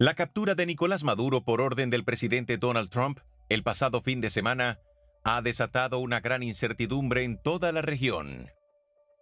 La captura de Nicolás Maduro por orden del presidente Donald Trump el pasado fin de semana ha desatado una gran incertidumbre en toda la región.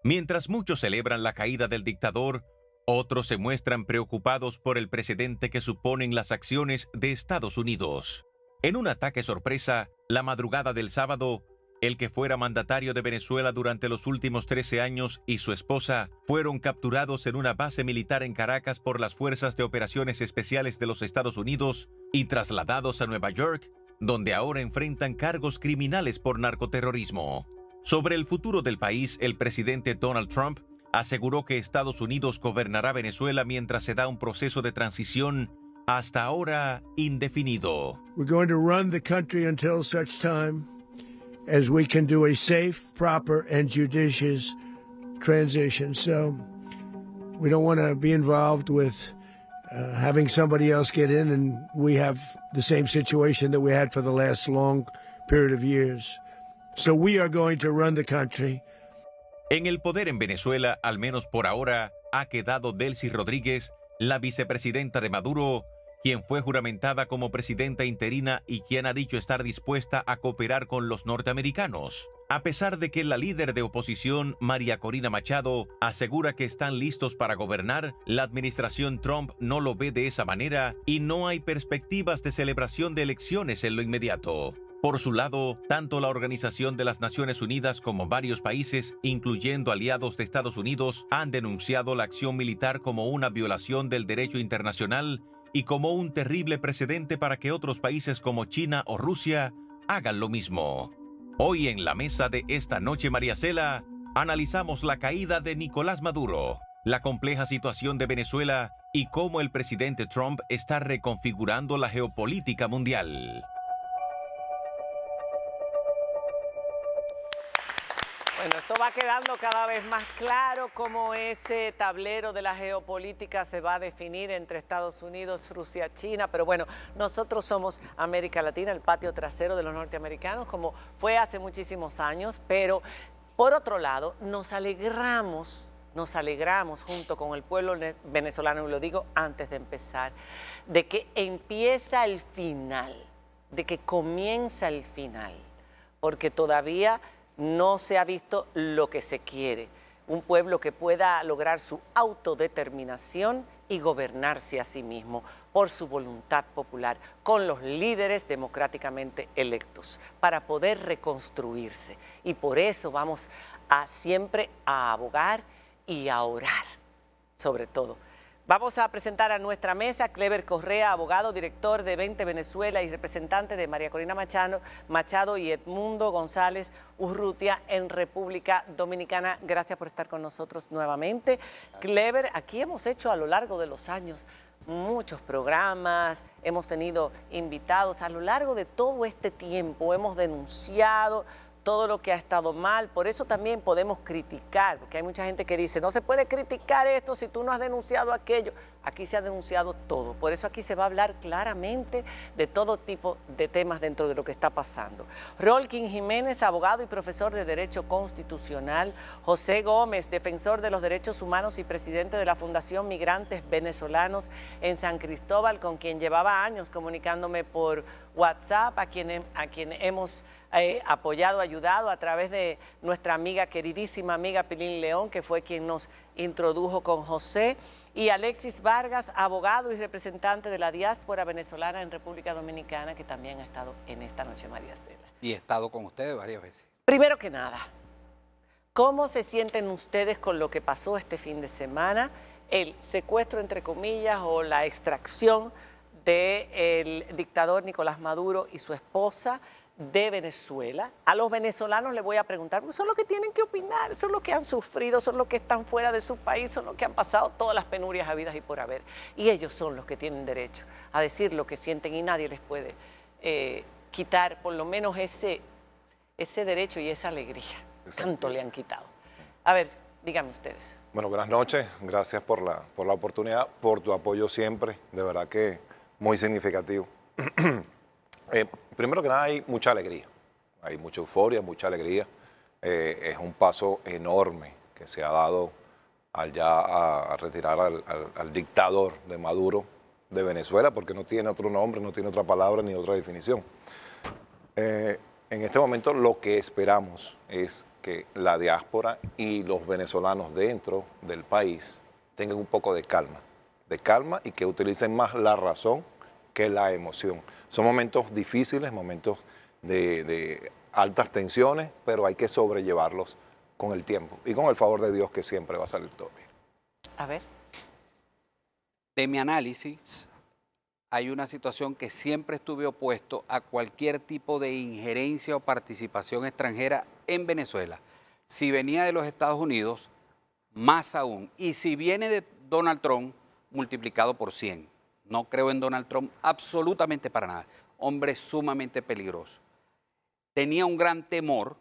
Mientras muchos celebran la caída del dictador, otros se muestran preocupados por el precedente que suponen las acciones de Estados Unidos. En un ataque sorpresa, la madrugada del sábado, el que fuera mandatario de Venezuela durante los últimos 13 años y su esposa fueron capturados en una base militar en Caracas por las Fuerzas de Operaciones Especiales de los Estados Unidos y trasladados a Nueva York, donde ahora enfrentan cargos criminales por narcoterrorismo. Sobre el futuro del país, el presidente Donald Trump aseguró que Estados Unidos gobernará Venezuela mientras se da un proceso de transición hasta ahora indefinido. We're going to run the country until such time as we can do a safe, proper, and judicious transition. So we don't want to be involved with having somebody else get in, and we have the same situation that we had for the last long period of years. So we are going to run the country. En el poder en Venezuela, al menos por ahora, ha quedado Delcy Rodríguez, la vicepresidenta de Maduro, quien fue juramentada como presidenta interina y quien ha dicho estar dispuesta a cooperar con los norteamericanos. A pesar de que la líder de oposición, María Corina Machado, asegura que están listos para gobernar, la administración Trump no lo ve de esa manera y no hay perspectivas de celebración de elecciones en lo inmediato. Por su lado, tanto la Organización de las Naciones Unidas como varios países, incluyendo aliados de Estados Unidos, han denunciado la acción militar como una violación del derecho internacional y como un terrible precedente para que otros países como China o Rusia hagan lo mismo. Hoy en la mesa de Esta Noche María Cela, analizamos la caída de Nicolás Maduro, la compleja situación de Venezuela y cómo el presidente Trump está reconfigurando la geopolítica mundial. Bueno, esto va quedando cada vez más claro cómo ese tablero de la geopolítica se va a definir entre Estados Unidos, Rusia, China, pero bueno, nosotros somos América Latina, el patio trasero de los norteamericanos, como fue hace muchísimos años, pero por otro lado, nos alegramos junto con el pueblo venezolano, y lo digo antes de empezar, de que empieza el final, de que comienza el final, porque todavía no se ha visto lo que se quiere, un pueblo que pueda lograr su autodeterminación y gobernarse a sí mismo por su voluntad popular, con los líderes democráticamente electos, para poder reconstruirse. Y por eso vamos siempre a abogar y a orar, sobre todo. Vamos a presentar a nuestra mesa Clever Correa, abogado, director de 20 Venezuela y representante de María Corina Machado y Edmundo González Urrutia en República Dominicana. Gracias por estar con nosotros nuevamente. Clever, aquí hemos hecho a lo largo de los años muchos programas, hemos tenido invitados. A lo largo de todo este tiempo hemos denunciado todo lo que ha estado mal, por eso también podemos criticar, porque hay mucha gente que dice, no se puede criticar esto si tú no has denunciado aquello. Aquí se ha denunciado todo, por eso aquí se va a hablar claramente de todo tipo de temas dentro de lo que está pasando. Rolkin Jiménez, abogado y profesor de Derecho Constitucional. José Gómez, defensor de los derechos humanos y presidente de la Fundación Migrantes Venezolanos en San Cristóbal, con quien llevaba años comunicándome por WhatsApp, a quien hemos apoyado, ayudado a través de nuestra amiga, queridísima amiga Pilín León, que fue quien nos introdujo con José, y Alexis Vargas, abogado y representante de la diáspora venezolana en República Dominicana, que también ha estado en Esta Noche María Cela. Y he estado con ustedes varias veces. Primero que nada, ¿cómo se sienten ustedes con lo que pasó este fin de semana? El secuestro, entre comillas, o la extracción del dictador Nicolás Maduro y su esposa de Venezuela. A los venezolanos les voy a preguntar, porque son los que tienen que opinar, son los que han sufrido, son los que están fuera de su país, son los que han pasado todas las penurias habidas y por haber. Y ellos son los que tienen derecho a decir lo que sienten y nadie les puede quitar por lo menos ese derecho y esa alegría. Tanto le han quitado. A ver, díganme ustedes. Bueno, buenas noches, gracias por la oportunidad, por tu apoyo siempre, de verdad que muy significativo. Primero que nada hay mucha alegría, hay mucha euforia, mucha alegría. Es un paso enorme que se ha dado al ya a retirar al dictador de Maduro de Venezuela, porque no tiene otro nombre, no tiene otra palabra ni otra definición. En este momento lo que esperamos es que la diáspora y los venezolanos dentro del país tengan un poco de calma y que utilicen más la razón que la emoción. Son momentos difíciles, momentos de altas tensiones, pero hay que sobrellevarlos con el tiempo y con el favor de Dios, que siempre va a salir todo bien. A ver. De mi análisis, hay una situación que siempre estuve opuesto a cualquier tipo de injerencia o participación extranjera en Venezuela. Si venía de los Estados Unidos, más aún. Y si viene de Donald Trump, multiplicado por 100. No creo en Donald Trump absolutamente para nada. Hombre sumamente peligroso. Tenía un gran temor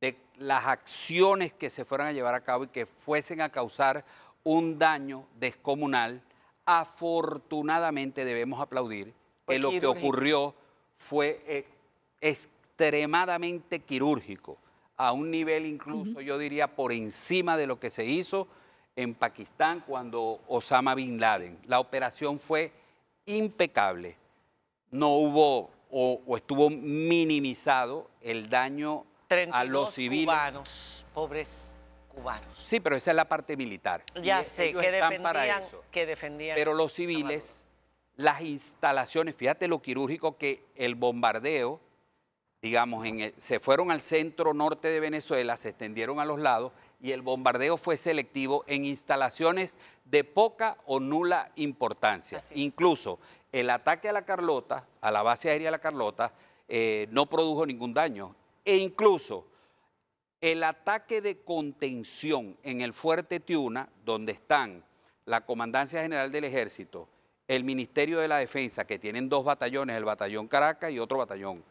de las acciones que se fueran a llevar a cabo y que fuesen a causar un daño descomunal. Afortunadamente debemos aplaudir que lo que ocurrió fue extremadamente quirúrgico, a un nivel incluso, yo diría, por encima de lo que se hizo en Pakistán cuando Osama Bin Laden. La operación fue impecable. No hubo o estuvo minimizado el daño a los civiles. Cubanos, pobres cubanos. Sí, pero esa es la parte militar. Ya sé, que defendían. Pero los civiles, las instalaciones, fíjate lo quirúrgico que el bombardeo, digamos, se fueron al centro norte de Venezuela, se extendieron a los lados y el bombardeo fue selectivo en instalaciones de poca o nula importancia. Incluso el ataque a la Carlota, a la base aérea de la Carlota, no produjo ningún daño. E incluso el ataque de contención en el Fuerte Tiuna, donde están la Comandancia General del Ejército, el Ministerio de la Defensa, que tienen 2 batallones, el Batallón Caracas y otro batallón,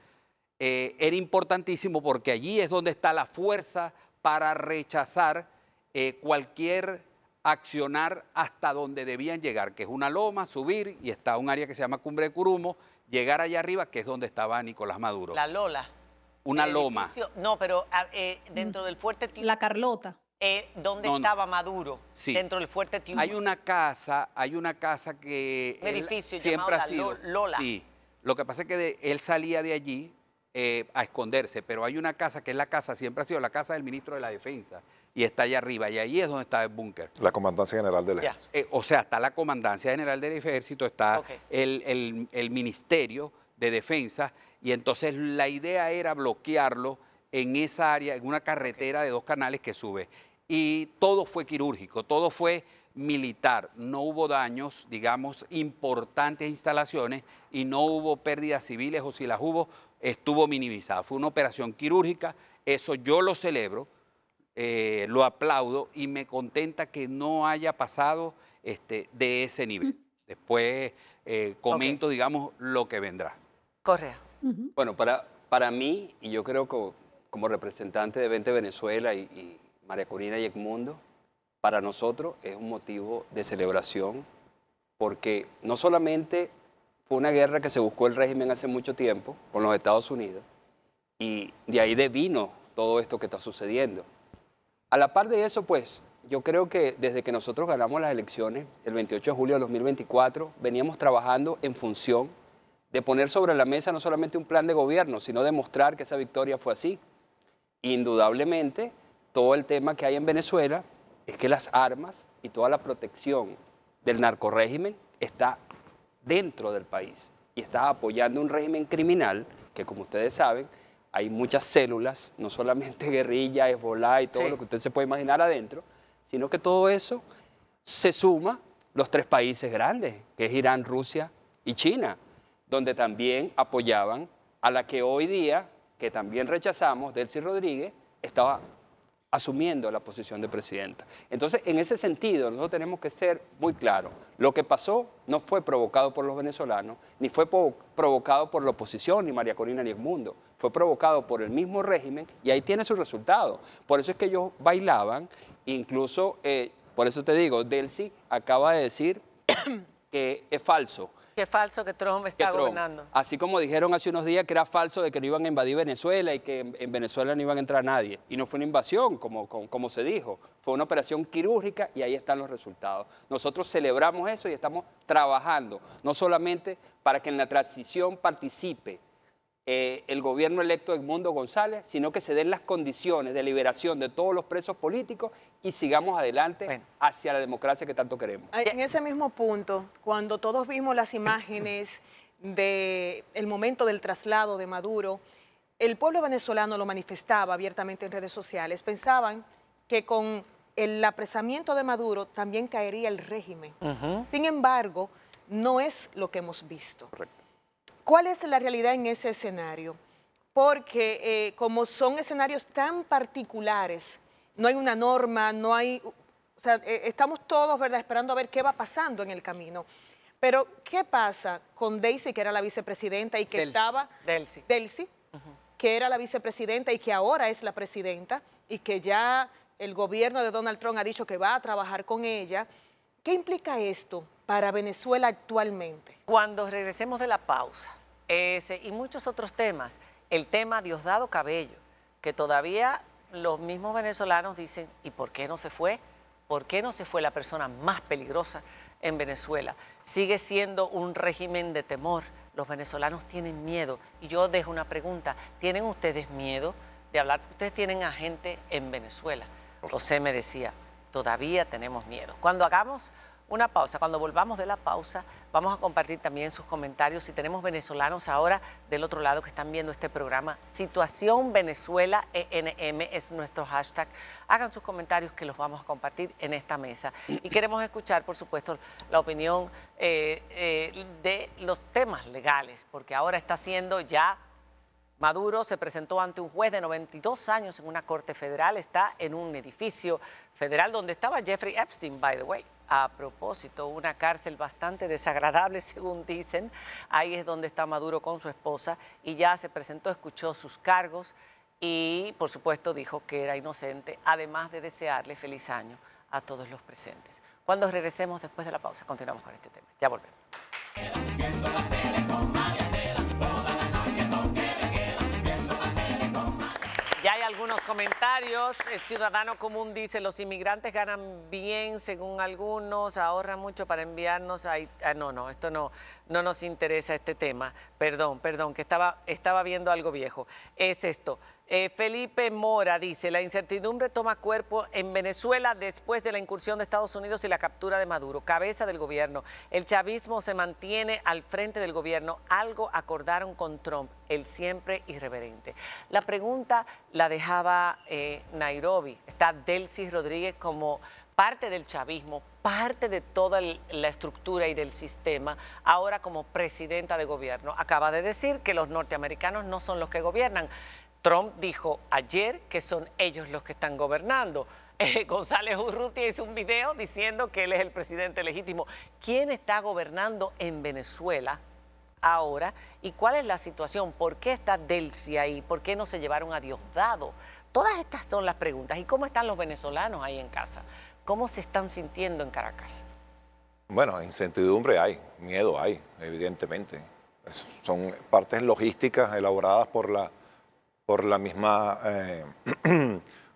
era importantísimo porque allí es donde está la fuerza para rechazar cualquier accionar hasta donde debían llegar, que es una loma, subir, y está un área que se llama Cumbre de Curumo, llegar allá arriba, que es donde estaba Nicolás Maduro. La Lola. Una loma. No, pero dentro del Fuerte Tiuna. La Carlota. ¿Dónde estaba Maduro? Sí. Dentro del Fuerte Tiuna. Hay una casa que un edificio siempre llamado ha sido Lola. Sí. Lo que pasa es que él salía de allí a esconderse, pero hay una casa que es la casa, siempre ha sido la casa del ministro de la Defensa, y está allá arriba, y ahí es donde está el búnker. La Comandancia General del Ejército. O sea, está la Comandancia General del Ejército, está el Ministerio de Defensa, y entonces la idea era bloquearlo en esa área, en una carretera de 2 canales que sube. Y todo fue quirúrgico, todo fue militar, no hubo daños, digamos, importantes instalaciones y no hubo pérdidas civiles, o si las hubo, estuvo minimizada. Fue una operación quirúrgica, eso yo lo celebro, lo aplaudo y me contenta que no haya pasado de ese nivel. Después comento, digamos, lo que vendrá. Correa. Bueno, para mí, y yo creo que como representante de 20 Venezuela y María Corina y Edmundo, para nosotros es un motivo de celebración, porque no solamente fue una guerra que se buscó el régimen hace mucho tiempo con los Estados Unidos, y de ahí devino todo esto que está sucediendo. A la par de eso, pues, yo creo que desde que nosotros ganamos las elecciones, el 28 de julio de 2024, veníamos trabajando en función de poner sobre la mesa no solamente un plan de gobierno, sino demostrar que esa victoria fue así. Indudablemente, todo el tema que hay en Venezuela es que las armas y toda la protección del narcorrégimen está dentro del país y está apoyando un régimen criminal que, como ustedes saben, hay muchas células, no solamente guerrilla, Hezbollah y todo lo que usted se puede imaginar adentro, sino que todo eso se suma los 3 países grandes, que es Irán, Rusia y China, donde también apoyaban a la que hoy día, que también rechazamos, Delcy Rodríguez, estaba asumiendo la posición de presidenta. Entonces, en ese sentido, nosotros tenemos que ser muy claros. Lo que pasó no fue provocado por los venezolanos, ni fue provocado por la oposición, ni María Corina ni Edmundo. Fue provocado por el mismo régimen y ahí tiene su resultado. Por eso es que ellos bailaban, incluso, por eso te digo, Delcy acaba de decir que es falso Que es falso que Trump está gobernando. Así como dijeron hace unos días que era falso de que no iban a invadir Venezuela y que en Venezuela no iban a entrar nadie. Y no fue una invasión, como se dijo. Fue una operación quirúrgica y ahí están los resultados. Nosotros celebramos eso y estamos trabajando, no solamente para que en la transición participe el gobierno electo de Edmundo González, sino que se den las condiciones de liberación de todos los presos políticos y sigamos adelante hacia la democracia que tanto queremos. En ese mismo punto, cuando todos vimos las imágenes del momento del traslado de Maduro, el pueblo venezolano lo manifestaba abiertamente en redes sociales. Pensaban que con el apresamiento de Maduro también caería el régimen. Sin embargo, no es lo que hemos visto. Correcto. ¿Cuál es la realidad en ese escenario? Porque como son escenarios tan particulares, no hay una norma, no hay... O sea, estamos todos, ¿verdad?, esperando a ver qué va pasando en el camino. Pero, ¿qué pasa con Daisy, que era la vicepresidenta y que estaba... Delcy, que era la vicepresidenta y que ahora es la presidenta y que ya el gobierno de Donald Trump ha dicho que va a trabajar con ella? ¿Qué implica esto para Venezuela actualmente? Cuando regresemos de la pausa, ese y muchos otros temas, el tema Diosdado Cabello, que todavía los mismos venezolanos dicen, ¿y por qué no se fue? ¿Por qué no se fue la persona más peligrosa en Venezuela? Sigue siendo un régimen de temor. Los venezolanos tienen miedo. Y yo dejo una pregunta, ¿tienen ustedes miedo de hablar? Ustedes tienen a gente en Venezuela. José me decía, todavía tenemos miedo. Cuando hagamos una pausa, cuando volvamos de la pausa, vamos a compartir también sus comentarios. Si tenemos venezolanos ahora del otro lado que están viendo este programa, Situación Venezuela ENM es nuestro hashtag. Hagan sus comentarios que los vamos a compartir en esta mesa. Y queremos escuchar, por supuesto, la opinión de los temas legales, porque ahora está siendo ya... Maduro se presentó ante un juez de 92 años en una corte federal, está en un edificio federal donde estaba Jeffrey Epstein, by the way. A propósito, una cárcel bastante desagradable, según dicen. Ahí es donde está Maduro con su esposa y ya se presentó, escuchó sus cargos y, por supuesto, dijo que era inocente, además de desearle feliz año a todos los presentes. Cuando regresemos después de la pausa, continuamos con este tema. Ya volvemos. Ya hay algunos comentarios. El ciudadano común dice, los inmigrantes ganan bien según algunos, ahorran mucho para enviarnos a... no, esto no nos interesa este tema. Perdón, que estaba viendo algo viejo. Es esto. Felipe Mora dice, la incertidumbre toma cuerpo en Venezuela después de la incursión de Estados Unidos y la captura de Maduro, cabeza del gobierno. El chavismo se mantiene al frente del gobierno. Algo acordaron con Trump, el siempre irreverente. La pregunta la dejaba Nairobi. Está Delcy Rodríguez como parte del chavismo, parte de toda la estructura y del sistema, ahora como presidenta de gobierno. Acaba de decir que los norteamericanos no son los que gobiernan. Trump dijo ayer que son ellos los que están gobernando. González Urrutia hizo un video diciendo que él es el presidente legítimo. ¿Quién está gobernando en Venezuela ahora? ¿Y cuál es la situación? ¿Por qué está Delcy ahí? ¿Por qué no se llevaron a Diosdado? Todas estas son las preguntas. ¿Y cómo están los venezolanos ahí en casa? ¿Cómo se están sintiendo en Caracas? Bueno, incertidumbre hay, miedo hay, evidentemente. Son partes logísticas elaboradas por la misma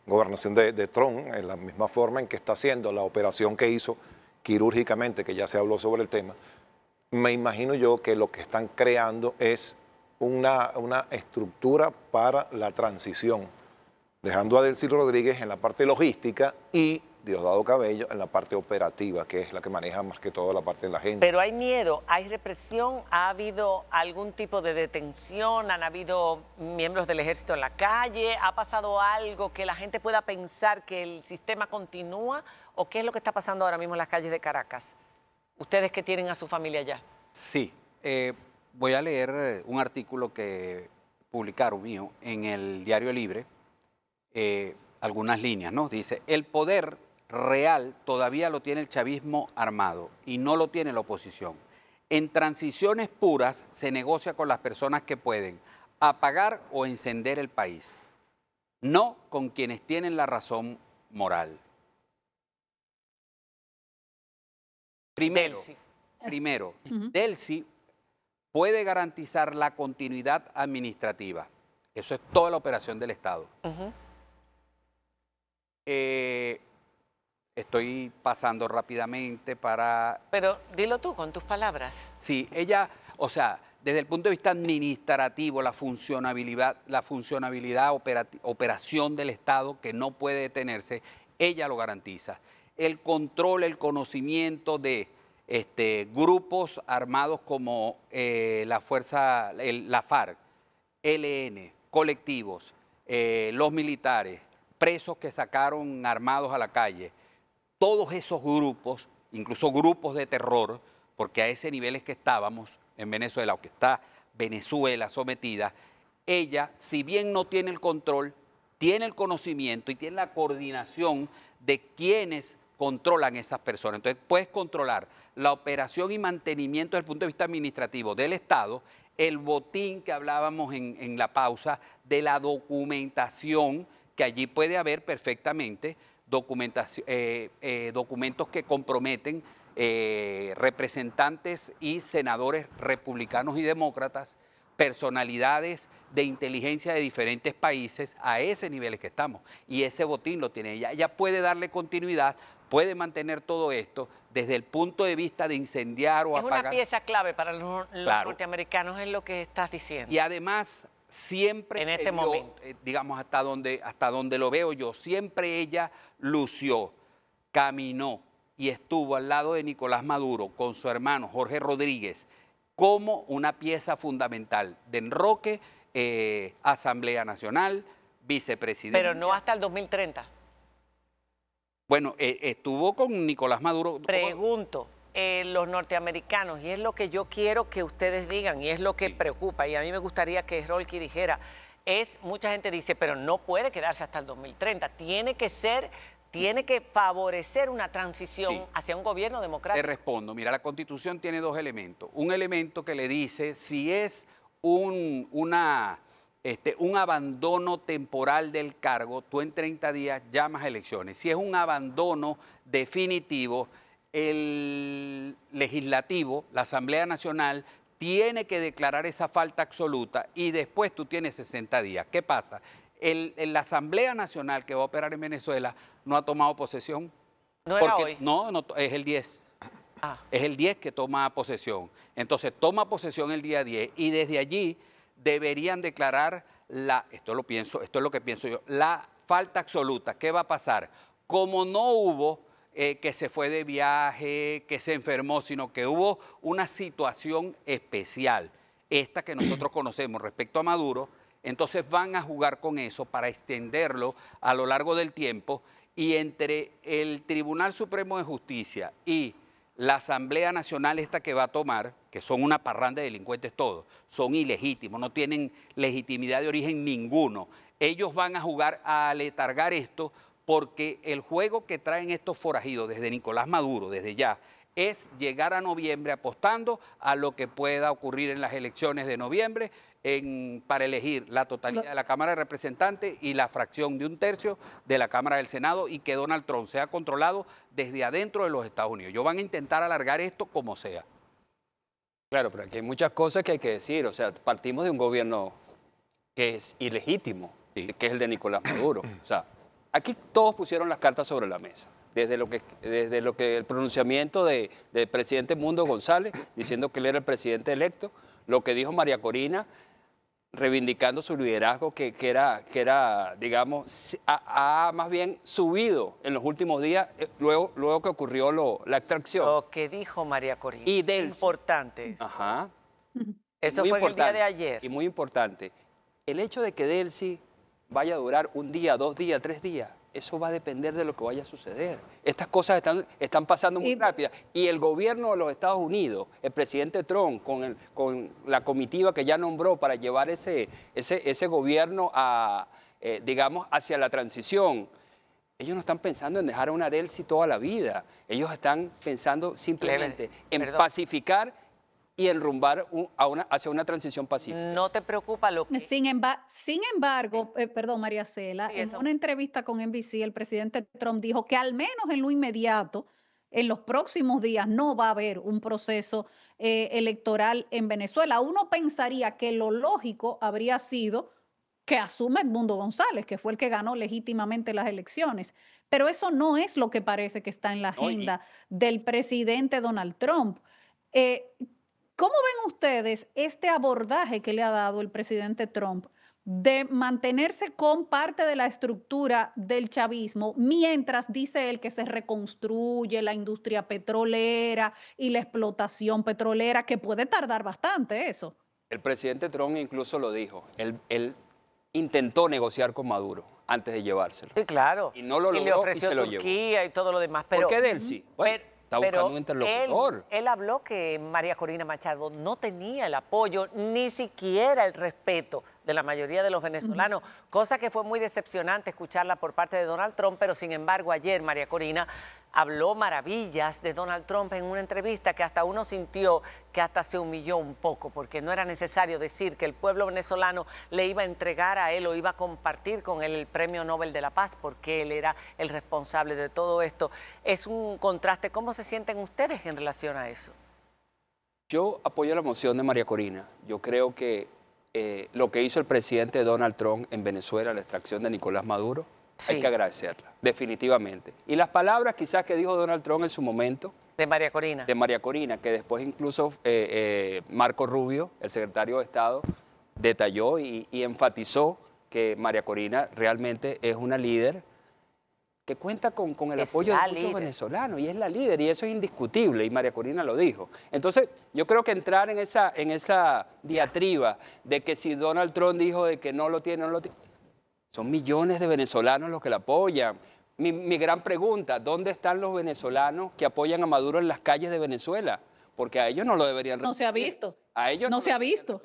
gobernación de Trump, en la misma forma en que está haciendo la operación que hizo quirúrgicamente, que ya se habló sobre el tema. Me imagino yo que lo que están creando es una estructura para la transición, dejando a Delcy Rodríguez en la parte logística y Diosdado Cabello en la parte operativa, que es la que maneja más que todo la parte de la gente. Pero hay miedo, hay represión, ha habido algún tipo de detención, han habido miembros del ejército en la calle, ha pasado algo que la gente pueda pensar que el sistema continúa, o qué es lo que está pasando ahora mismo en las calles de Caracas. Ustedes que tienen a su familia allá. Sí, voy a leer un artículo que publicaron mío en el Diario Libre, algunas líneas, ¿no? Dice, el poder real todavía lo tiene el chavismo armado y no lo tiene la oposición. En transiciones puras se negocia con las personas que pueden apagar o encender el país, no con quienes tienen la razón moral. Primero, Primero, Delcy puede garantizar la continuidad administrativa. Eso es toda la operación del Estado. Estoy pasando rápidamente para... Pero dilo tú con tus palabras. Sí, ella, o sea, desde el punto de vista administrativo, la funcionabilidad operación del Estado que no puede detenerse, ella lo garantiza. El control, el conocimiento de grupos armados como la FARC, ELN, colectivos, los militares, presos que sacaron armados a la calle, todos esos grupos, incluso grupos de terror, porque a ese nivel es que estábamos en Venezuela, o que está Venezuela sometida, ella, si bien no tiene el control, tiene el conocimiento y tiene la coordinación de quienes controlan esas personas. Entonces puedes controlar la operación y mantenimiento desde el punto de vista administrativo del Estado, el botín que hablábamos en la pausa, de la documentación, que allí puede haber perfectamente documentos que comprometen representantes y senadores republicanos y demócratas, personalidades de inteligencia de diferentes países, a ese nivel es que estamos. Y ese botín lo tiene ella. Ella puede darle continuidad, puede mantener todo esto desde el punto de vista de incendiar o apagar. Es una pieza clave para los norteamericanos, es lo que estás diciendo. Y además, siempre en este momento, digamos, hasta donde lo veo yo, siempre ella lució, caminó y estuvo al lado de Nicolás Maduro con su hermano Jorge Rodríguez como una pieza fundamental de enroque, Asamblea Nacional, vicepresidencia. Pero no hasta el 2030. Bueno, estuvo con Nicolás Maduro. Pregunto, los norteamericanos, y es lo que yo quiero que ustedes digan, y es lo que preocupa, y a mí me gustaría que Rolky dijera, mucha gente dice, pero no puede quedarse hasta el 2030, tiene que favorecer una transición hacia un gobierno democrático. Te respondo, mira, la Constitución tiene dos elementos. Un elemento que le dice si es un abandono temporal del cargo, tú en 30 días llamas a elecciones. Si es un abandono definitivo, el legislativo, la Asamblea Nacional, tiene que declarar esa falta absoluta y después tú tienes 60 días. ¿Qué pasa? La Asamblea Nacional que va a operar en Venezuela no ha tomado posesión. ¿No era hoy? No, es el 10. Es el 10 que toma posesión. Entonces toma posesión el día 10 y desde allí deberían declarar esto es lo que pienso yo, la falta absoluta. ¿Qué va a pasar? Como no hubo que se fue de viaje, que se enfermó, sino que hubo una situación especial, esta que nosotros conocemos respecto a Maduro, entonces van a jugar con eso para extenderlo a lo largo del tiempo, y entre el Tribunal Supremo de Justicia y la Asamblea Nacional esta que va a tomar, que son una parranda de delincuentes todos, son ilegítimos, no tienen legitimidad de origen ninguno, ellos van a jugar a aletargar esto, porque el juego que traen estos forajidos desde Nicolás Maduro, desde ya, es llegar a noviembre apostando a lo que pueda ocurrir en las elecciones de noviembre para elegir la totalidad de la Cámara de Representantes y la fracción de 1/3 de la Cámara del Senado, y que Donald Trump sea controlado desde adentro de los Estados Unidos. Ellos van a intentar alargar esto como sea. Claro, pero aquí hay muchas cosas que hay que decir. O sea, partimos de un gobierno que es ilegítimo, que es el de Nicolás Maduro. O sea, aquí todos pusieron las cartas sobre la mesa. Desde lo que el pronunciamiento del presidente Mundo González, diciendo que él era el presidente electo, lo que dijo María Corina, reivindicando su liderazgo, que era, digamos, ha más bien subido en los últimos días, luego que ocurrió la extracción. Lo que dijo María Corina. Y importante eso. Ajá. Eso fue el día de ayer. Y muy importante, el hecho de que Delcy vaya a durar un día, 2 días, 3 días, eso va a depender de lo que vaya a suceder. Estas cosas están pasando muy rápidas. Y el gobierno de los Estados Unidos, el presidente Trump, con la comitiva que ya nombró para llevar ese gobierno digamos, hacia la transición, ellos no están pensando en dejar a una Delcy toda la vida. Ellos están pensando simplemente en pacificar y enrumbar hacia una transición pacífica. ¿No te preocupa lo que...? Sin embargo, perdón, María Cela, en una entrevista con NBC, el presidente Trump dijo que al menos en lo inmediato en los próximos días no va a haber un proceso electoral en Venezuela. Uno pensaría que lo lógico habría sido que asuma Edmundo González, que fue el que ganó legítimamente las elecciones. Pero eso no es lo que parece que está en la agenda del presidente Donald Trump. ¿Cómo ven ustedes este abordaje que le ha dado el presidente Trump de mantenerse con parte de la estructura del chavismo mientras dice él que se reconstruye la industria petrolera y la explotación petrolera, que puede tardar bastante eso? El presidente Trump incluso lo dijo. Él intentó negociar con Maduro antes de llevárselo. Sí, claro. Y no lo logró, le ofreció y se lo Turquía llevó. y todo lo demás. Pero, ¿Por qué de él sí? Bueno, está buscando un interlocutor. Él habló que María Corina Machado no tenía el apoyo, ni siquiera el respeto de la mayoría de los venezolanos, cosa que fue muy decepcionante escucharla por parte de Donald Trump, pero sin embargo ayer María Corina habló maravillas de Donald Trump en una entrevista que hasta uno sintió que hasta se humilló un poco, porque no era necesario decir que el pueblo venezolano le iba a entregar a él o iba a compartir con él el Premio Nobel de la Paz, porque él era el responsable de todo esto. Es un contraste. ¿Cómo se sienten ustedes en relación a eso? Yo apoyo la moción de María Corina. Yo creo que lo que hizo el presidente Donald Trump en Venezuela, la extracción de Nicolás Maduro, sí, hay que agradecerla, definitivamente. Y las palabras quizás que dijo Donald Trump en su momento. De María Corina. De María Corina, que después incluso Marco Rubio, el secretario de Estado, detalló y enfatizó que María Corina realmente es una líder que cuenta con el apoyo de muchos venezolanos, y es la líder, y eso es indiscutible, y María Corina lo dijo. Entonces, yo creo que entrar en esa diatriba de que si Donald Trump dijo de que no lo tiene, no lo tiene, son millones de venezolanos los que la apoyan. Mi gran pregunta, ¿dónde están los venezolanos que apoyan a Maduro en las calles de Venezuela? Porque a ellos no lo deberían reprimir. No se ha visto. A ellos no se ha visto.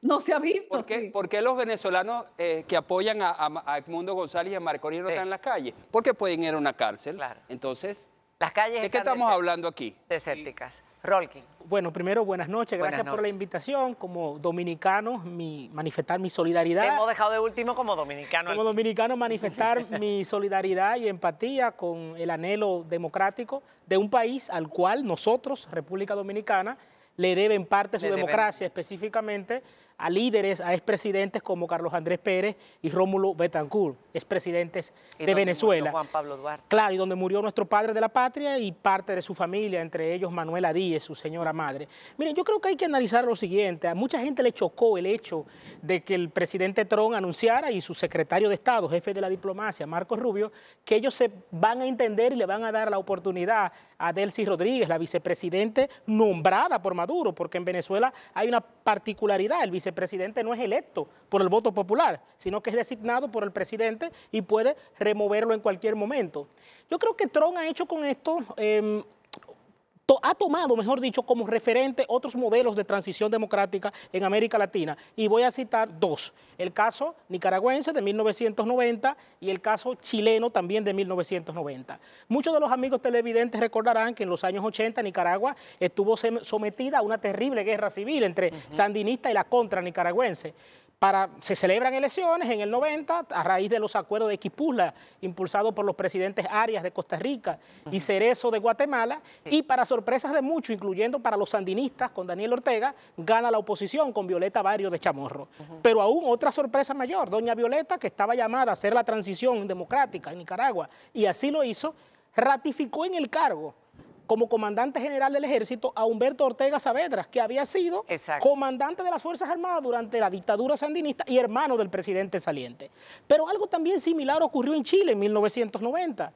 No se ha visto. ¿Por qué los venezolanos que apoyan a Edmundo González y a María Corina no están en las calles? Porque pueden ir a una cárcel. Claro. Entonces, las calles ¿de qué estamos hablando aquí? Desérticas. Rolkin. Bueno, primero, buenas noches. Gracias por la invitación. Como dominicano, manifestar mi solidaridad. Te hemos dejado de último como dominicano. Como dominicano, manifestar mi solidaridad y empatía con el anhelo democrático de un país al cual nosotros, República Dominicana, le debe en parte su democracia, específicamente a líderes, a expresidentes como Carlos Andrés Pérez y Rómulo Betancourt, expresidentes de Venezuela. Juan Pablo Duarte. Claro, y donde murió nuestro padre de la patria y parte de su familia, entre ellos Manuela Díez, su señora madre. Miren, yo creo que hay que analizar lo siguiente. A mucha gente le chocó el hecho de que el presidente Trump anunciara, y su secretario de Estado, jefe de la diplomacia, Marco Rubio, que ellos se van a entender y le van a dar la oportunidad a Delcy Rodríguez, la vicepresidente nombrada por Maduro, porque en Venezuela hay una particularidad: el vicepresidente no es electo por el voto popular, sino que es designado por el presidente y puede removerlo en cualquier momento. Yo creo que Trump ha hecho con esto, ha tomado, mejor dicho, como referente otros modelos de transición democrática en América Latina. Y voy a citar dos: el caso nicaragüense de 1990 y el caso chileno también de 1990. Muchos de los amigos televidentes recordarán que en los años 80 Nicaragua estuvo sometida a una terrible guerra civil entre sandinistas y la contra nicaragüense. Se celebran elecciones en el 90 a raíz de los acuerdos de Quipuzla, impulsados por los presidentes Arias de Costa Rica y Cerezo de Guatemala, y para sorpresas de muchos, incluyendo para los sandinistas con Daniel Ortega, gana la oposición con Violeta Barrios de Chamorro. Pero aún otra sorpresa mayor: doña Violeta, que estaba llamada a hacer la transición democrática en Nicaragua, y así lo hizo, ratificó en el cargo como comandante general del ejército a Humberto Ortega Saavedra, que había sido comandante de las Fuerzas Armadas durante la dictadura sandinista y hermano del presidente saliente. Pero algo también similar ocurrió en Chile en 1990.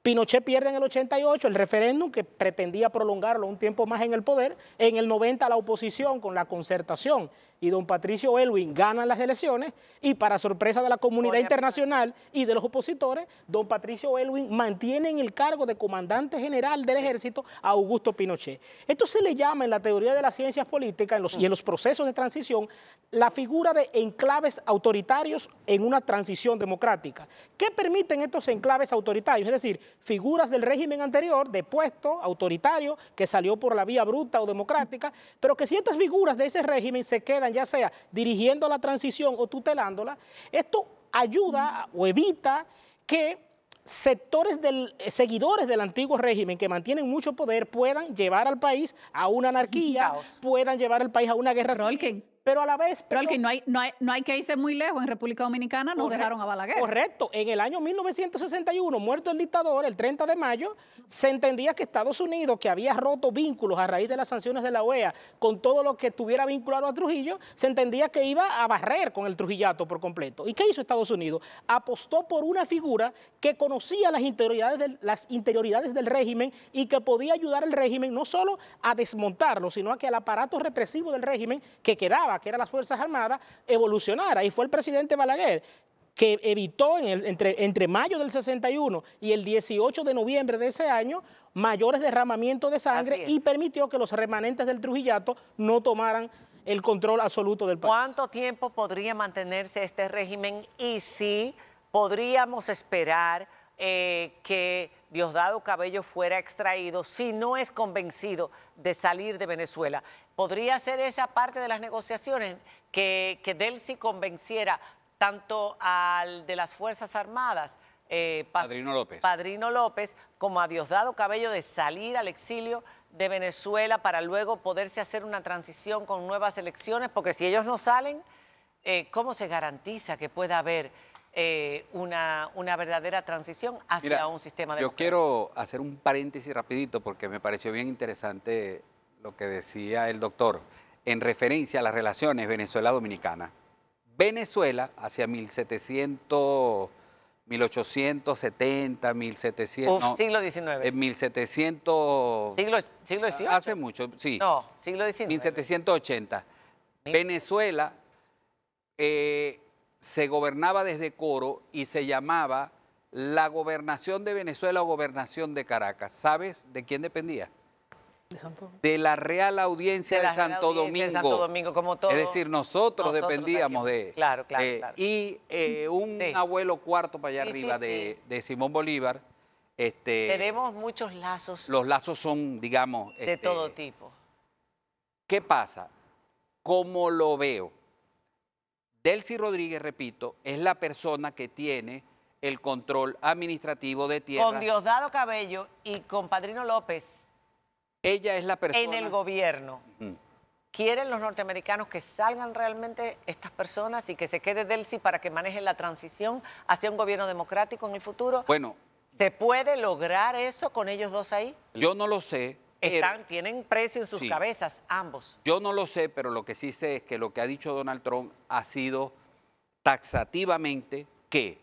Pinochet pierde en el 88 el referéndum que pretendía prolongarlo un tiempo más en el poder. En el 90 la oposición con la Concertación y don Patricio Aylwin ganan las elecciones, y para sorpresa de la comunidad internacional y de los opositores, don Patricio Aylwin mantiene en el cargo de comandante general del ejército a Augusto Pinochet. Esto se le llama en la teoría de las ciencias políticas y en los procesos de transición la figura de enclaves autoritarios en una transición democrática. ¿Qué permiten estos enclaves autoritarios? Es decir, figuras del régimen anterior, depuesto, autoritario, que salió por la vía bruta o democrática, pero que ciertas figuras de ese régimen se quedan, ya sea dirigiendo la transición o tutelándola. Esto ayuda o evita que sectores seguidores del antiguo régimen que mantienen mucho poder puedan llevar al país a una anarquía, puedan llevar al país a una guerra civil. Pero a la vez... Pero no hay que irse muy lejos. En República Dominicana nos dejaron a Balaguer. Correcto. En el año 1961, muerto el dictador, el 30 de mayo, se entendía que Estados Unidos, que había roto vínculos a raíz de las sanciones de la OEA con todo lo que estuviera vinculado a Trujillo, se entendía que iba a barrer con el trujillato por completo. ¿Y qué hizo Estados Unidos? Apostó por una figura que conocía las interioridades del régimen y que podía ayudar al régimen no solo a desmontarlo, sino a que el aparato represivo del régimen que quedaba, que eran las Fuerzas Armadas, evolucionara. Y fue el presidente Balaguer que evitó entre mayo del 61 y el 18 de noviembre de ese año mayores derramamientos de sangre y permitió que los remanentes del trujillato no tomaran el control absoluto del país. ¿Cuánto tiempo podría mantenerse este régimen y si podríamos esperar que Diosdado Cabello fuera extraído si no es convencido de salir de Venezuela? ¿Podría ser esa parte de las negociaciones que Delcy convenciera tanto al de las Fuerzas Armadas, Padrino López, como a Diosdado Cabello de salir al exilio de Venezuela para luego poderse hacer una transición con nuevas elecciones? Porque si ellos no salen, ¿cómo se garantiza que pueda haber una verdadera transición hacia un sistema democrático? Yo quiero hacer un paréntesis rapidito porque me pareció bien interesante lo que decía el doctor en referencia a las relaciones Venezuela-Dominicana. Venezuela hacia 1870, 1700... siglo XIX. 1700... Siglo XVIII. Hace mucho, sí. No, siglo XIX. 1780. Venezuela se gobernaba desde Coro y se llamaba la Gobernación de Venezuela o Gobernación de Caracas. ¿Sabes de quién dependía? De la Real Audiencia de Santo Domingo. Como todo. Es decir, nosotros dependíamos de... Claro. Y un abuelo cuarto para allá arriba de Simón Bolívar. Tenemos muchos lazos. Los lazos son, digamos... de todo tipo. ¿Qué pasa? Como lo veo, Delcy Rodríguez, repito, es la persona que tiene el control administrativo de tierra. Con Diosdado Cabello y con Padrino López. Ella es la persona... En el gobierno. ¿Quieren los norteamericanos que salgan realmente estas personas y que se quede Delcy para que maneje la transición hacia un gobierno democrático en el futuro? Bueno... ¿Se puede lograr eso con ellos dos ahí? Yo no lo sé. Tienen precio en sus cabezas, ambos. Yo no lo sé, pero lo que sí sé es que lo que ha dicho Donald Trump ha sido taxativamente que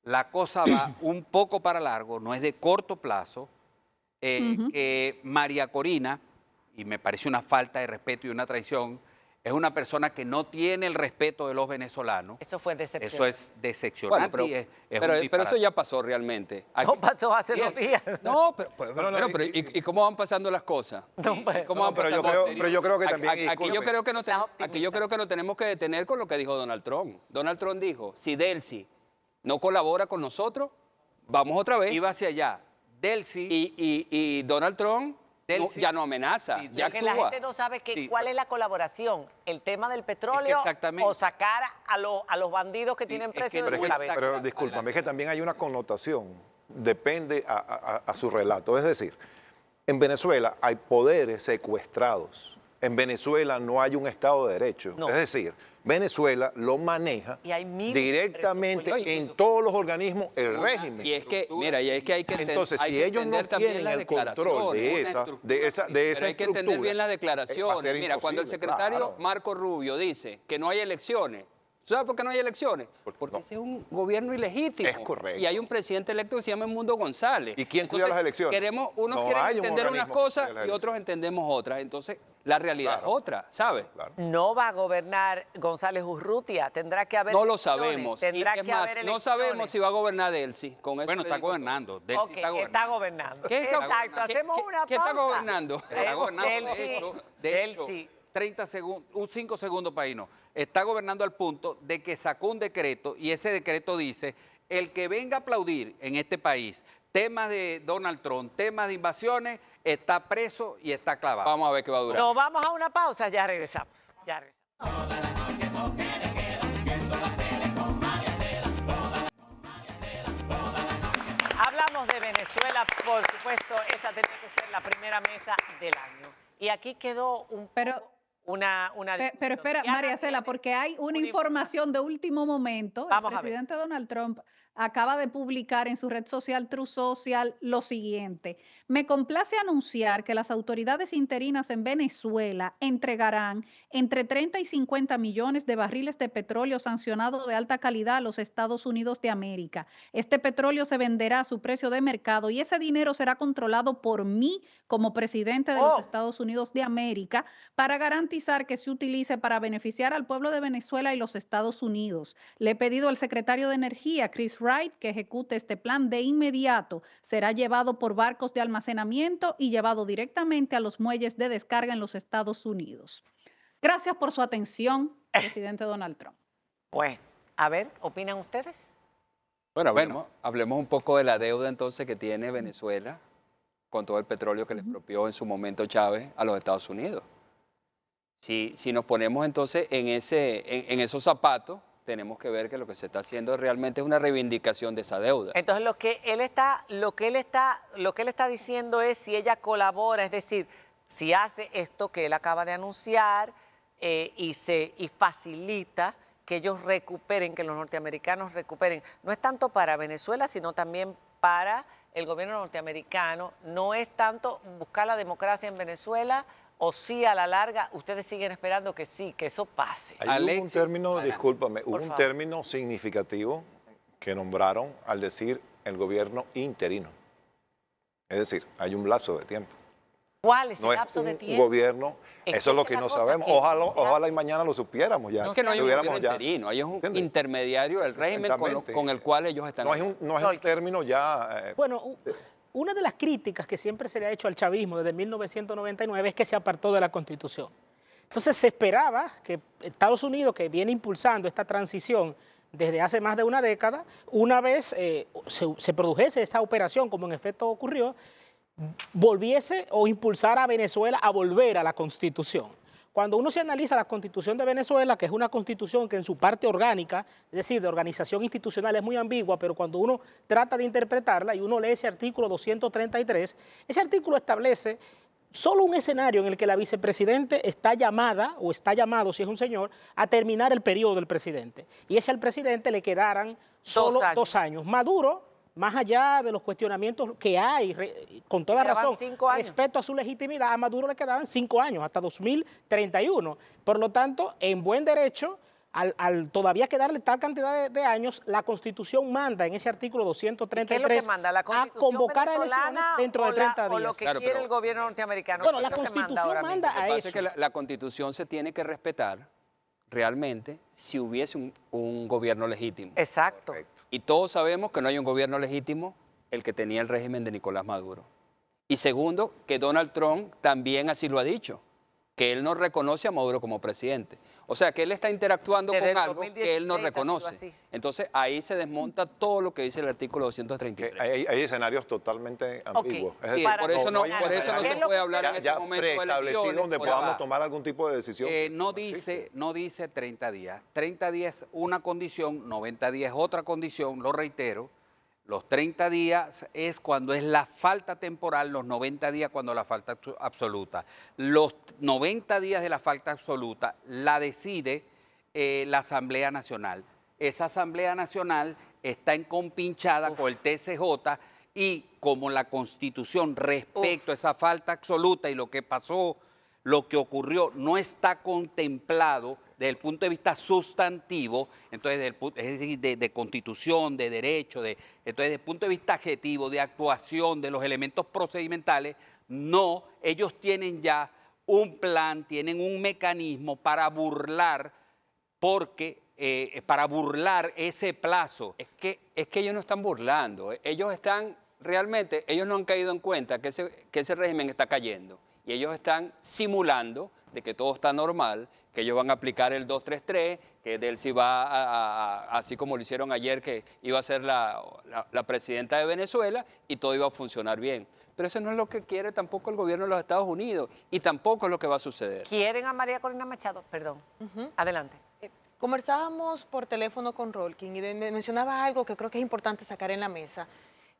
la cosa va un poco para largo, no es de corto plazo, que María Corina, y me parece una falta de respeto y una traición, es una persona que no tiene el respeto de los venezolanos. Eso fue decepcionante. Eso es decepcionante. Bueno, pero eso ya pasó realmente. No pasó hace 2 días. No, ¿y cómo van pasando las cosas? Pero yo creo que también... Aquí yo creo que nos tenemos que detener con lo que dijo Donald Trump. Donald Trump dijo, si Delcy no colabora con nosotros, vamos otra vez. Iba hacia allá. Delcy... Y Donald Trump... ya no amenaza, ya porque la gente no sabe cuál es la colaboración, el tema del petróleo o sacar a los bandidos que tienen precio de su cabeza. Pero discúlpame, es que también hay una connotación, depende a su relato. Es decir, en Venezuela hay poderes secuestrados, en Venezuela no hay un Estado de Derecho, es decir, Venezuela lo maneja directamente en todos los organismos el régimen. Y es que, mira, y es que hay que entender. Entonces, si ellos no tienen el control de esa pero hay que entender bien las declaraciones. Mira, cuando el secretario Marco Rubio dice que no hay elecciones, ¿sabes por qué no hay elecciones? Porque ese es un gobierno ilegítimo. Es correcto. Y hay un presidente electo que se llama Edmundo González. ¿Y quién cuida las elecciones? Unos quieren entender unas cosas y otros entendemos otras. Entonces, la realidad es otra, ¿sabes? No va a gobernar González Urrutia, tendrá que haber No lo sabemos. Tendrá que haber elecciones. No sabemos si va a gobernar Delcy. Bueno, está gobernando. Delcy está gobernando. ¿Qué Exacto, hacemos una pausa. ¿Qué está gobernando? Está gobernando, de hecho, 30 segundos, 5 segundos para irnos. Está gobernando al punto de que sacó un decreto y ese decreto dice, el que venga a aplaudir en este país temas de Donald Trump, temas de invasiones, está preso y está clavado. Vamos a ver qué va a durar. Nos vamos a una pausa, ya regresamos. Venezuela, por supuesto, esa tenía que ser la primera mesa del año. Y aquí quedó una Pero espera, María Cela, porque hay una información de último momento. Vamos El presidente Donald Trump acaba de publicar en su red social True Social lo siguiente: me complace anunciar que las autoridades interinas en Venezuela entregarán entre 30 y 50 millones de barriles de petróleo sancionado de alta calidad a los Estados Unidos de América. Este petróleo se venderá a su precio de mercado y ese dinero será controlado por mí como presidente de los Estados Unidos de América para garantizar que se utilice para beneficiar al pueblo de Venezuela y los Estados Unidos. Le he pedido al secretario de Energía, Chris Wright, que ejecute este plan de inmediato. Será llevado por barcos de almacenamiento y llevado directamente a los muelles de descarga en los Estados Unidos. Gracias por su atención, presidente Donald Trump. Pues, a ver, ¿opinan ustedes? Bueno, hablemos un poco de la deuda entonces que tiene Venezuela con todo el petróleo que le expropió en su momento Chávez a los Estados Unidos. Si nos ponemos entonces en esos zapatos, tenemos que ver que lo que se está haciendo realmente es una reivindicación de esa deuda. Entonces lo que él está diciendo es si ella colabora, es decir, si hace esto que él acaba de anunciar y facilita que ellos recuperen, que los norteamericanos recuperen. No es tanto para Venezuela, sino también para el gobierno norteamericano. No es tanto buscar la democracia en Venezuela, o sí, a la larga, ustedes siguen esperando que sí, que eso pase. Hay un término, discúlpame, hubo un término significativo que nombraron al decir el gobierno interino. Es decir, hay un lapso de tiempo. ¿Cuál es el No lapso de es tiempo? un gobierno, eso es lo que no sabemos. Ojalá y mañana lo supiéramos ya. No es que no hay un gobierno interino, hay un intermediario del régimen con el cual ellos están. No es un término ya... Bueno, una de las críticas que siempre se le ha hecho al chavismo desde 1999 es que se apartó de la Constitución. Entonces se esperaba que Estados Unidos, que viene impulsando esta transición desde hace más de una década, una vez se produjese esta operación, como en efecto ocurrió, volviese o impulsara a Venezuela a volver a la Constitución. Cuando uno se analiza la Constitución de Venezuela, que es una constitución que en su parte orgánica, es decir, de organización institucional, es muy ambigua, pero cuando uno trata de interpretarla y uno lee ese artículo 233, ese artículo establece solo un escenario en el que la vicepresidente está llamada, o está llamado, si es un señor, a terminar el periodo del presidente. Y es al presidente le quedaran solo 2 años. Maduro, más allá de los cuestionamientos que hay, con toda razón, respecto a su legitimidad, a Maduro le quedaban 5 años, hasta 2031. Por lo tanto, en buen derecho, al todavía quedarle tal cantidad de años, la Constitución manda en ese artículo 233 ¿qué es lo que manda? ¿La Constitución a convocar a elecciones dentro de 30 días. O lo que quiere el gobierno norteamericano. Bueno, la Constitución manda a eso. Que la Constitución se tiene que respetar realmente si hubiese un gobierno legítimo. Exacto. Y todos sabemos que no hay un gobierno legítimo el que tenía el régimen de Nicolás Maduro. Y segundo, que Donald Trump también así lo ha dicho, que él no reconoce a Maduro como presidente. O sea, que él está interactuando con algo que él no reconoce. Entonces, ahí se desmonta todo lo que dice el artículo 233. Hay escenarios totalmente ambiguos. Es decir, por eso no se puede hablar en este momento de elecciones. Donde podamos tomar algún tipo de decisión. No dice 30 días. 30 días es una condición, 90 días es otra condición, lo reitero. Los 30 días es cuando es la falta temporal, los 90 días cuando la falta absoluta. Los 90 días de la falta absoluta la decide la Asamblea Nacional. Esa Asamblea Nacional está encompinchada con el TCJ y como la Constitución respecto a esa falta absoluta y lo que pasó, lo que ocurrió, no está contemplado desde el punto de vista sustantivo, entonces es decir, de constitución, de derecho, entonces desde el punto de vista adjetivo, de actuación, de los elementos procedimentales, no, ellos tienen ya un plan, tienen un mecanismo para burlar, para burlar ese plazo. Es que ellos no están burlando, ellos no han caído en cuenta que ese régimen está cayendo y ellos están simulando de que todo está normal, que ellos van a aplicar el 233, que Delcy va así como lo hicieron ayer, que iba a ser la presidenta de Venezuela y todo iba a funcionar bien. Pero eso no es lo que quiere tampoco el gobierno de los Estados Unidos y tampoco es lo que va a suceder. ¿Quieren a María Corina Machado? Perdón. Adelante. Conversábamos por teléfono con Rolkin y me mencionaba algo que creo que es importante sacar en la mesa.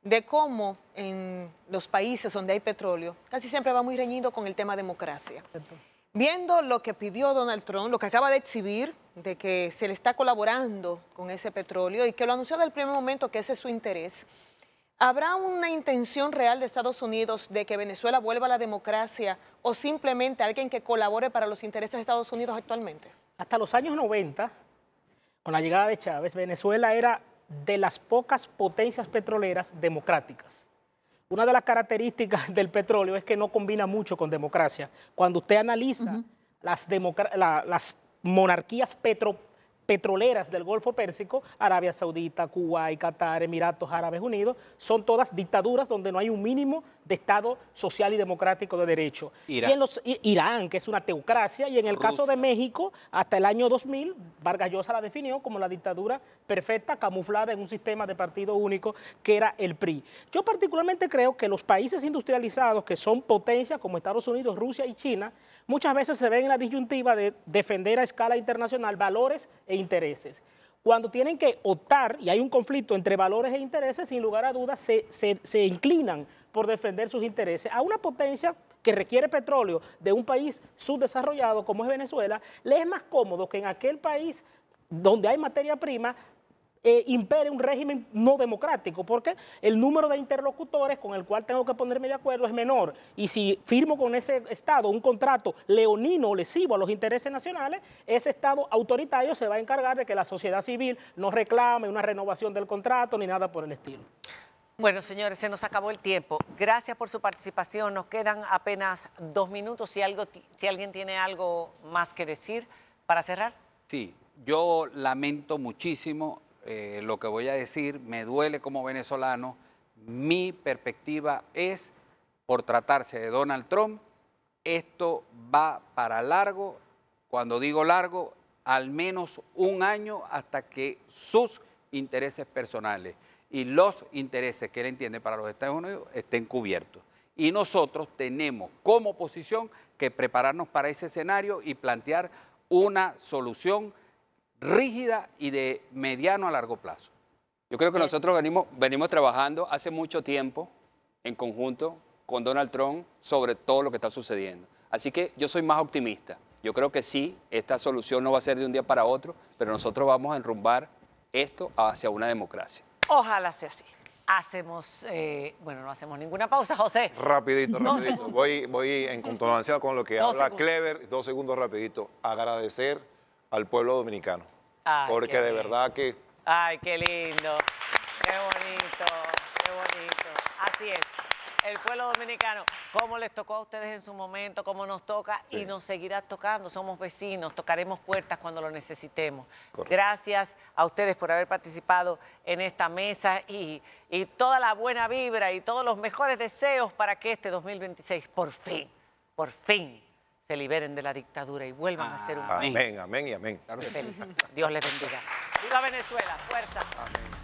de cómo en los países donde hay petróleo casi siempre va muy reñido con el tema democracia. Viendo lo que pidió Donald Trump, lo que acaba de exhibir, de que se le está colaborando con ese petróleo y que lo anunció desde el primer momento que ese es su interés, ¿habrá una intención real de Estados Unidos de que Venezuela vuelva a la democracia o simplemente alguien que colabore para los intereses de Estados Unidos actualmente? Hasta los años 90, con la llegada de Chávez, Venezuela era de las pocas potencias petroleras democráticas. Una de las características del petróleo es que no combina mucho con democracia. Cuando usted analiza las monarquías petroleras del Golfo Pérsico, Arabia Saudita, Kuwait, Qatar, Emiratos Árabes Unidos, son todas dictaduras donde no hay un mínimo de Estado social y democrático de derecho. Irán, que es una teocracia, y en el caso de México, hasta el año 2000, Vargas Llosa la definió como la dictadura perfecta, camuflada en un sistema de partido único que era el PRI. Yo particularmente creo que los países industrializados, que son potencias como Estados Unidos, Rusia y China, muchas veces se ven en la disyuntiva de defender a escala internacional valores e intereses. Cuando tienen que optar, y hay un conflicto entre valores e intereses, sin lugar a dudas se inclinan por defender sus intereses. A una potencia que requiere petróleo de un país subdesarrollado como es Venezuela, le es más cómodo que en aquel país donde hay materia prima impere un régimen no democrático, porque el número de interlocutores con el cual tengo que ponerme de acuerdo es menor. Y si firmo con ese Estado un contrato leonino o lesivo a los intereses nacionales, ese Estado autoritario se va a encargar de que la sociedad civil no reclame una renovación del contrato ni nada por el estilo. Bueno, señores, se nos acabó el tiempo. Gracias por su participación. Nos quedan apenas 2 minutos. Si alguien tiene algo más que decir para cerrar. Sí, yo lamento muchísimo lo que voy a decir, me duele como venezolano. Mi perspectiva es, por tratarse de Donald Trump, esto va para largo. Cuando digo largo, al menos un año hasta que sus intereses personales y los intereses que él entiende para los Estados Unidos estén cubiertos. Y nosotros tenemos como oposición que prepararnos para ese escenario y plantear una solución rígida y de mediano a largo plazo. Yo creo que nosotros venimos trabajando hace mucho tiempo en conjunto con Donald Trump sobre todo lo que está sucediendo. Así que yo soy más optimista. Yo creo que sí, esta solución no va a ser de un día para otro, pero nosotros vamos a enrumbar esto hacia una democracia. Ojalá sea así. Hacemos, bueno, no hacemos ninguna pausa, José. Rapidito. Voy en consonancia con lo que habla Clever. 2 segundos rapidito. Agradecer al pueblo dominicano. Ay, porque de verdad que... Ay, qué lindo. Qué bonito, qué bonito. Así es. El pueblo dominicano, como les tocó a ustedes en su momento, como nos toca y nos seguirá tocando. Somos vecinos, tocaremos puertas cuando lo necesitemos. Correcto. Gracias a ustedes por haber participado en esta mesa y toda la buena vibra y todos los mejores deseos para que este 2026 por fin se liberen de la dictadura y vuelvan a ser un país. Amén, amén y amén. Feliz. Dios les bendiga. ¡Viva Venezuela! ¡Fuerza! Amén.